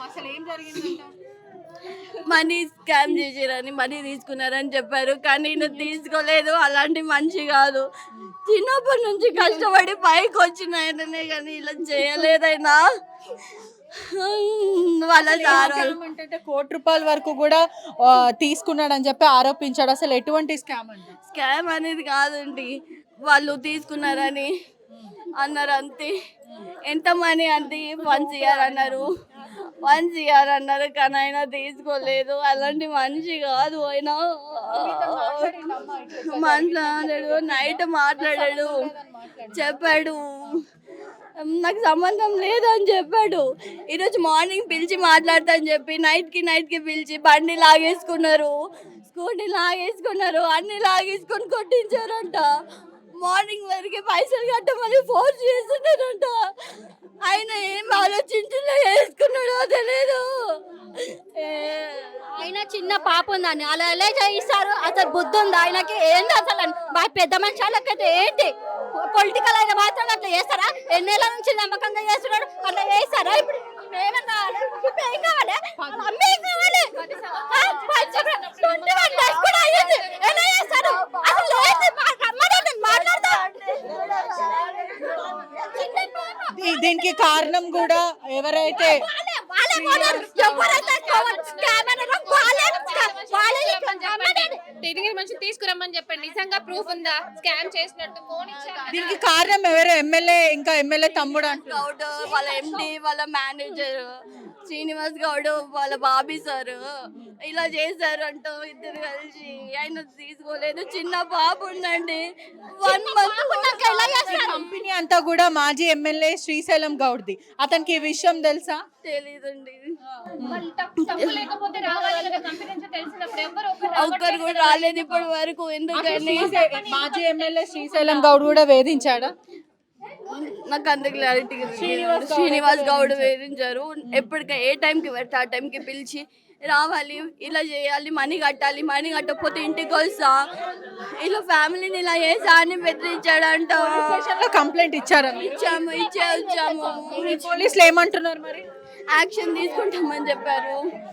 అసలు ఏం జరిగిందంట? మనీ స్కామ్ చేసారని మనీ తీసుకున్నారని చెప్పారు, కానీ ఈయన తీసుకోలేదు. అలాంటి మనిషి కాదు. చిన్నప్పటి నుంచి కష్టపడి పైకి వచ్చిన ఆయననే కానీ ఇలా చేయలేదైనా. వాళ్ళ సార్ వాళ్ళు స్కామ్ అంటే ₹1,00,00,000 వరకు కూడా తీసుకున్నాడని చెప్పి ఆరోపించాడు. అసలు ఎటువంటి స్కామ్ అంటే? స్కామ్ అనేది కాదండి, వాళ్ళు తీసుకున్నారని అన్నారు అంతే. ఎంత మనీ అంటే 1 CR అన్నారు, 1 CR అన్నారు, కానీ ఆయన తీసుకోలేదు. అలాంటి మనిషి కాదు ఆయన. మాట్లాడాడు, నైట్ మాట్లాడాడు, చెప్పాడు నాకు సంబంధం లేదని చెప్పాడు. ఈరోజు మార్నింగ్ పిలిచి మాట్లాడతా అని చెప్పి నైట్కి పిలిచి బండి లాగేసుకున్నారు, స్కూటీ లాగేసుకున్నారు, అన్ని లాగేసుకొని కొట్టించారంట. మార్నింగ్ వరకు పైసలు కట్టమని ఫోర్స్ చేస్తున్నారంట. ఆయన ఏం ఆలోచించలే, వేసుకున్నాడో తెలియదు. ఆయన చిన్న పాప ఉందని అలా ఎలా చేయిస్తారు? అసలు బుద్ధి ఉంది ఆయనకి? ఏంటి అసలు పెద్ద మనిషి వాళ్ళకైతే ఏంటి పొలిటికల్ అయిన మాత్రం అట్లా చేస్తారా? ఎన్నేళ్ళ నుంచి నమ్మకంగా చేస్తున్నాడు, అట్లా చేస్తారా? ఇప్పుడు ఏమన్నా ఇప్పుడు ఏం కావాలి? అమ్మే కావాలి. 21 days కూడా అయ్యింది. ఎలా చేస్తారు? అసలు ఏంటి? మాట్లాడతా దీనికి కారణం కూడా ఎవరైతే తిరిగి మనిషి తీసుకురమ్మని చెప్పండి. నిజంగా ప్రూఫ్ ఉందా స్కామ్ చేసినట్టు? ఫోన్ ఇచ్చారు. దీనికి కారణం ఎవరు? ఎమ్మెల్యే తమ్ముడు అంటున్నారు. గౌడ్ వాళ్ళ ఎండి, వాళ్ళ మేనేజర్ శ్రీనివాస్ గౌడ్, వాళ్ళ బాబీ సార్ ఇలా చేశారు అంటూ ఇద్దరు కలిసి. ఆయన తీసుకోలేదు. చిన్న పాప ఉందండి, 1 month. కంపెనీ అంతా కూడా మాజీ ఎమ్మెల్యే శ్రీశైలం గౌడ్ది. అతనికి ఈ విషయం తెలుసా? తెలీదండి. తప్పు లేకపోతే రావాలి కదా కంపెనీ నుంచి తెలిసినప్పుడు. ఎవరు ఒక్కరు కూడా రాలేదు ఇప్పటి వరకు. ఎందుకని మాజీ ఎమ్మెల్యే శ్రీశైలం గౌడ్ కూడా వేధించాడా? నాకు అంత క్లారిటీ. శ్రీనివాస్ గౌడ్ వేధించారు. ఎప్పటికీ ఏ టైంకి పెడితే ఆ టైంకి పిలిచి రావాలి, ఇలా చేయాలి, మనీ కట్టాలి, మనీ కట్టకపోతే ఇంటికి వస్తా, ఇలా ఫ్యామిలీని ఇలా చేసా అని బెదిరించాడంట. కంప్లైంట్ ఇచ్చారా? వచ్చాము. పోలీసులు ఏమంటున్నారు మరి? యాక్షన్ తీసుకుంటామని చెప్పారు.